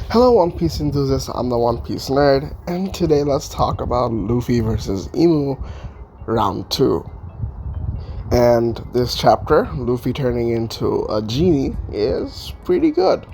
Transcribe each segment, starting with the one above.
Hello, One Piece enthusiasts. I'm the One Piece nerd, and today let's talk about Luffy versus Emu Round 2. And this chapter, Luffy turning into a genie, is pretty good.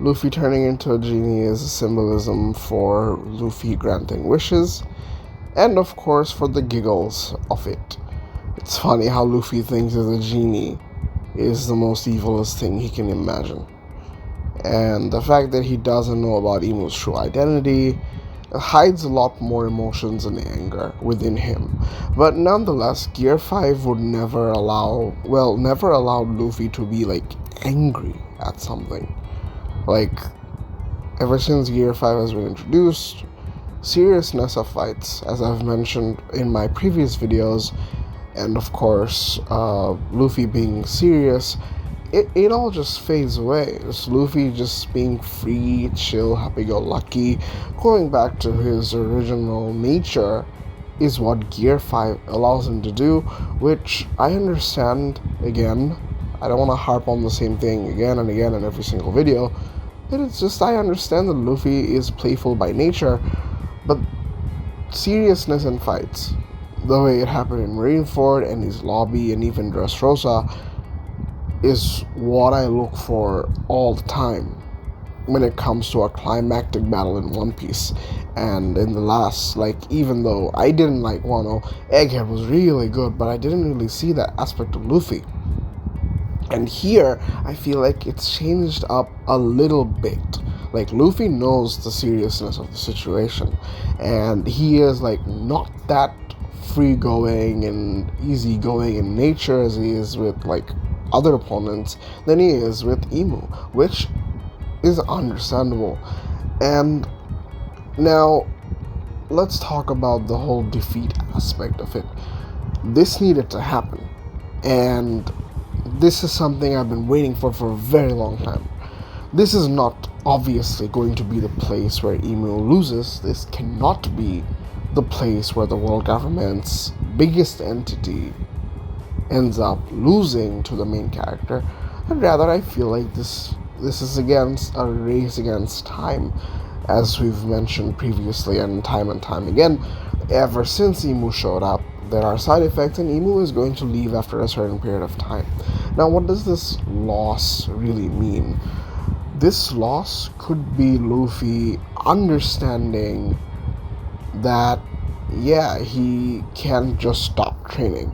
Luffy turning into a genie is a symbolism for Luffy granting wishes, and of course for the giggles of it. It's funny how Luffy thinks that a genie is the most evilest thing he can imagine. And the fact that he doesn't know about Emu's true identity hides a lot more emotions and anger within him. But nonetheless, Gear 5 would never allow Luffy to be angry at something. Like, ever since Gear 5 has been introduced, seriousness of fights, as I've mentioned in my previous videos, and of course, Luffy being serious, it all just fades away. Just Luffy just being free, chill, happy-go-lucky, going back to his original nature is what Gear 5 allows him to do, which I understand. Again, I don't want to harp on the same thing again and again in every single video, but it's just I understand that Luffy is playful by nature, but seriousness in fights, the way it happened in Marineford and his lobby and even Dressrosa, is what I look for all the time when it comes to a climactic battle in One Piece. And in the last, even though I didn't like Wano, Egghead was really good, but I didn't really see that aspect of Luffy. And here, I feel like it's changed up a little bit. Like, Luffy knows the seriousness of the situation, and he is, not that free-going and easygoing in nature as he is with, other opponents than he is with Emu, which is understandable. And now, let's talk about the whole defeat aspect of it. This needed to happen, and this is something I've been waiting for a very long time. This is not obviously going to be the place where Emu loses. This cannot be the place where the world government's biggest entity ends up losing to the main character. And rather, I feel like this is against a race against time, as we've mentioned previously and time again. Ever since Emu showed up, there are side effects, and Emu is going to leave after a certain period of time. Now, what does this loss really mean? This loss could be Luffy understanding that, yeah, he can't just stop training.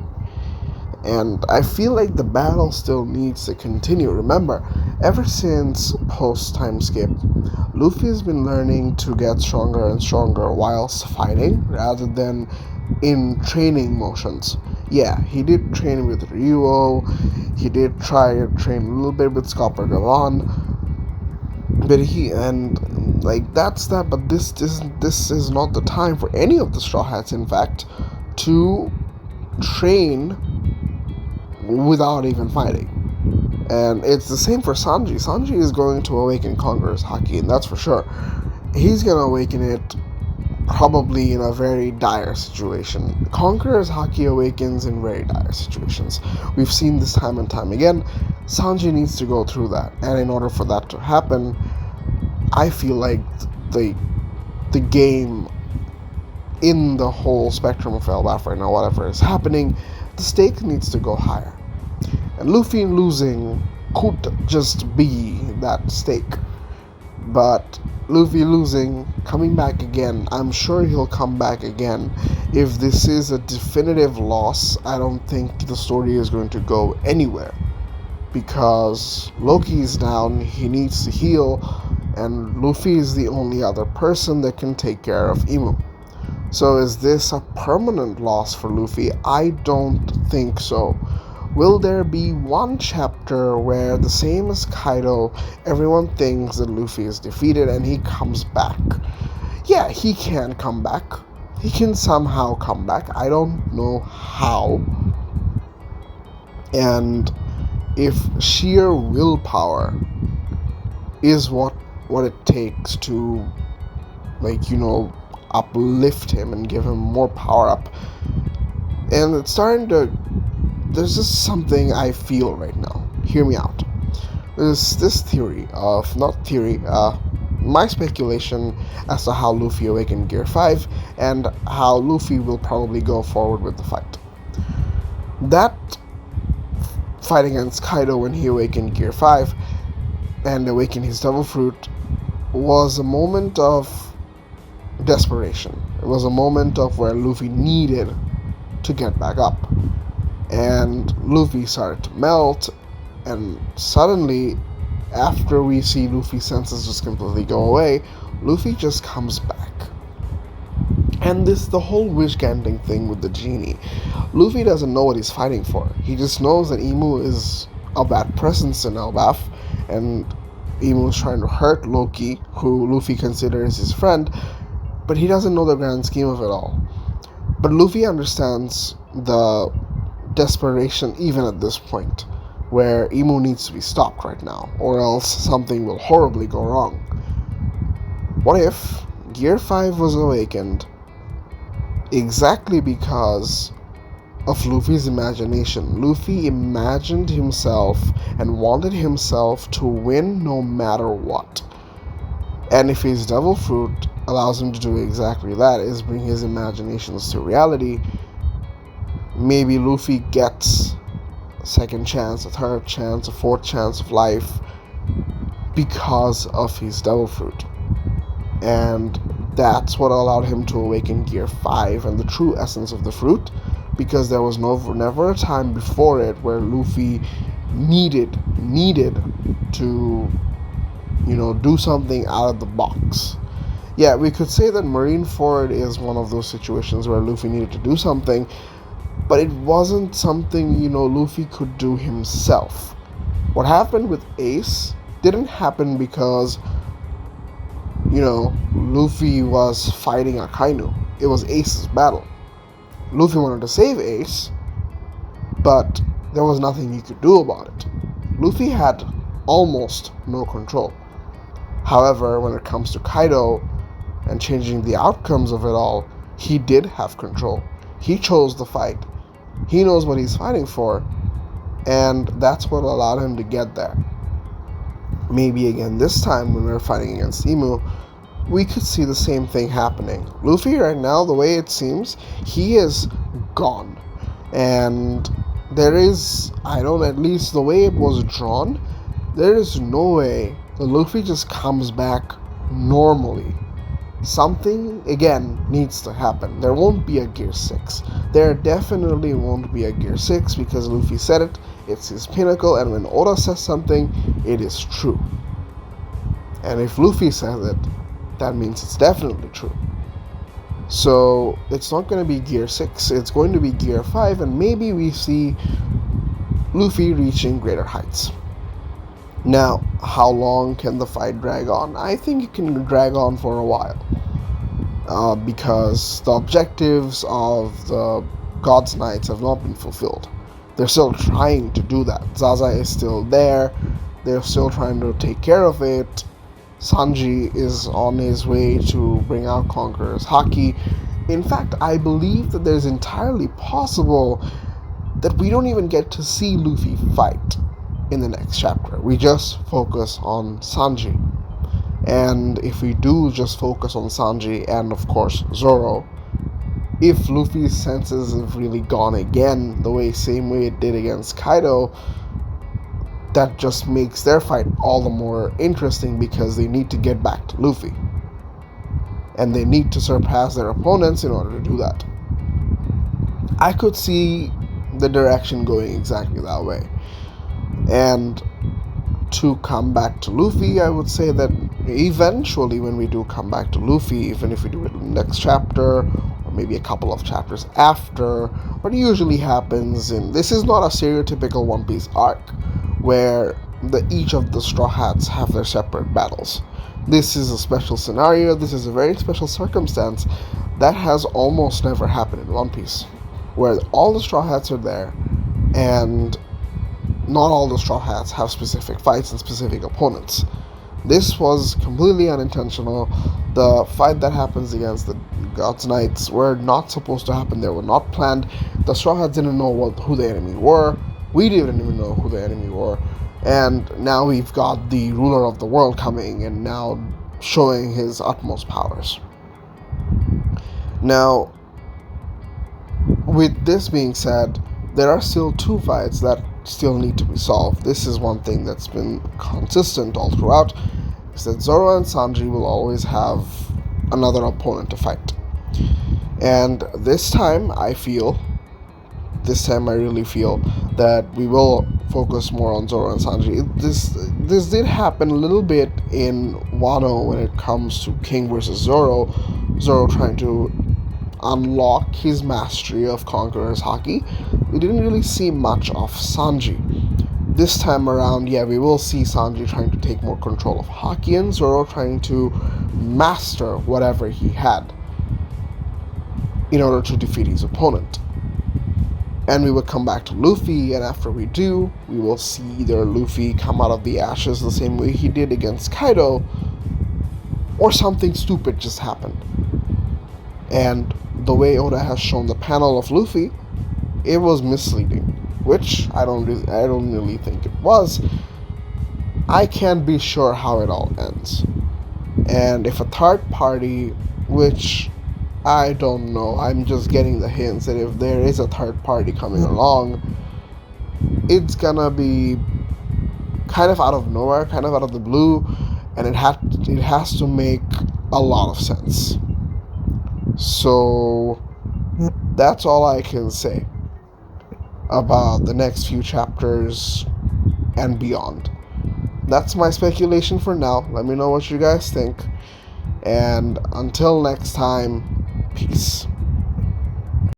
And I feel like the battle still needs to continue. Remember, ever since post-time skip, Luffy has been learning to get stronger and stronger whilst fighting, rather than in training motions. Yeah, he did train with Ryuo, he did try to train a little bit with Scopper Gavon, but that's that. But this is not the time for any of the Straw Hats, in fact, to train without even fighting. And it's the same for Sanji. Sanji is going to awaken Conqueror's Haki, and that's for sure. He's going to awaken it probably in a very dire situation. Conqueror's Haki awakens in very dire situations. We've seen this time and time again. Sanji needs to go through that, and in order for that to happen, I feel like the game in the whole spectrum of Elbaf right now, whatever is happening, the stake needs to go higher. And Luffy losing could just be that stake. But Luffy losing, coming back again, I'm sure he'll come back again. If this is a definitive loss, I don't think the story is going to go anywhere. Because Loki is down, he needs to heal, and Luffy is the only other person that can take care of Emu. So is this a permanent loss for Luffy? I don't think so. Will there be one chapter where, the same as Kaido, everyone thinks that Luffy is defeated and he comes back? Yeah, he can come back. He can somehow come back. I don't know how. And if sheer willpower is what it takes to, uplift him and give him more power up, and it's starting to, there's just something I feel right now. Hear me out. There's this theory of, my speculation as to how Luffy awakened Gear 5 and how Luffy will probably go forward with the fight. That fight against Kaido when he awakened Gear 5 and awakened his Devil Fruit was a moment of desperation. It was a moment of where Luffy needed to get back up. And Luffy started to melt, and suddenly, after we see Luffy's senses just completely go away, Luffy just comes back. And this the whole wish granting thing with the genie. Luffy doesn't know what he's fighting for. He just knows that Imu is a bad presence in Elbaf, and Imu is trying to hurt Loki, who Luffy considers his friend, but he doesn't know the grand scheme of it all. But Luffy understands the desperation even at this point, where Imu needs to be stopped right now, or else something will horribly go wrong. What if Gear 5 was awakened exactly because of Luffy's imagination? Luffy imagined himself and wanted himself to win no matter what. And if his Devil Fruit allows him to do exactly that, is bring his imaginations to reality, maybe Luffy gets a second chance, a third chance, a fourth chance of life because of his Devil Fruit. And that's what allowed him to awaken Gear 5 and the true essence of the fruit, because there was never a time before it where Luffy needed to, do something out of the box. Yeah, we could say that Marineford is one of those situations where Luffy needed to do something, but it wasn't something, Luffy could do himself. What happened with Ace didn't happen because, Luffy was fighting Akainu. It was Ace's battle. Luffy wanted to save Ace, but there was nothing he could do about it. Luffy had almost no control. However, when it comes to Kaido and changing the outcomes of it all, he did have control. He chose the fight. He knows what he's fighting for, and that's what allowed him to get there. Maybe again this time when we're fighting against Imu, we could see the same thing happening. Luffy right now, the way it seems, he is gone. And there is, at least the way it was drawn, there is no way that Luffy just comes back normally. Something, again, needs to happen. There won't be a Gear 6. There definitely won't be a Gear 6 because Luffy said it. It's his pinnacle, and when Oda says something, it is true. And if Luffy says it, that means it's definitely true. So it's not going to be Gear 6, it's going to be Gear 5, and maybe we see Luffy reaching greater heights. Now, how long can the fight drag on? I think it can drag on for a while. Because the objectives of the God's Knights have not been fulfilled. They're still trying to do that. Zaza is still there. They're still trying to take care of it. Sanji is on his way to bring out Conqueror's Haki. In fact, I believe that there's entirely possible that we don't even get to see Luffy fight in the next chapter. We just focus on Sanji. And if we do just focus on Sanji and, of course, Zoro, if Luffy's senses have really gone again the same way it did against Kaido, that just makes their fight all the more interesting because they need to get back to Luffy. And they need to surpass their opponents in order to do that. I could see the direction going exactly that way. And to come back to Luffy, I would say that eventually when we do come back to Luffy, even if we do it in the next chapter, or maybe a couple of chapters after, what usually happens this is not a stereotypical One Piece arc, where each of the Straw Hats have their separate battles. This is a special scenario, this is a very special circumstance that has almost never happened in One Piece, where all the Straw Hats are there, and not all the Straw Hats have specific fights and specific opponents. This was completely unintentional. The fight that happens against the God's Knights were not supposed to happen. They were not planned. The Straw Hats didn't know who the enemy were. We didn't even know who the enemy were. And now we've got the ruler of the world coming, and now showing his utmost powers. Now, with this being said, there are still two fights that still need to be solved. This is one thing that's been consistent all throughout, is that Zoro and Sanji will always have another opponent to fight. And this time I really feel that we will focus more on Zoro and Sanji. This did happen a little bit in Wano when it comes to King versus Zoro. Zoro trying to unlock his mastery of Conqueror's Haki. We didn't really see much of Sanji. This time around, yeah, we will see Sanji trying to take more control of Haki and Zoro trying to master whatever he had in order to defeat his opponent. And we would come back to Luffy, and after we do, we will see either Luffy come out of the ashes the same way he did against Kaido, or something stupid just happened. And the way Oda has shown the panel of Luffy, it was misleading, which I don't really think it was. I can't be sure how it all ends. And if a third party, which I don't know, I'm just getting the hints that if there is a third party coming along, it's gonna be kind of out of nowhere, kind of out of the blue, and it has to make a lot of sense. So that's all I can say about the next few chapters and beyond. That's my speculation for now. Let me know what you guys think. And until next time, peace.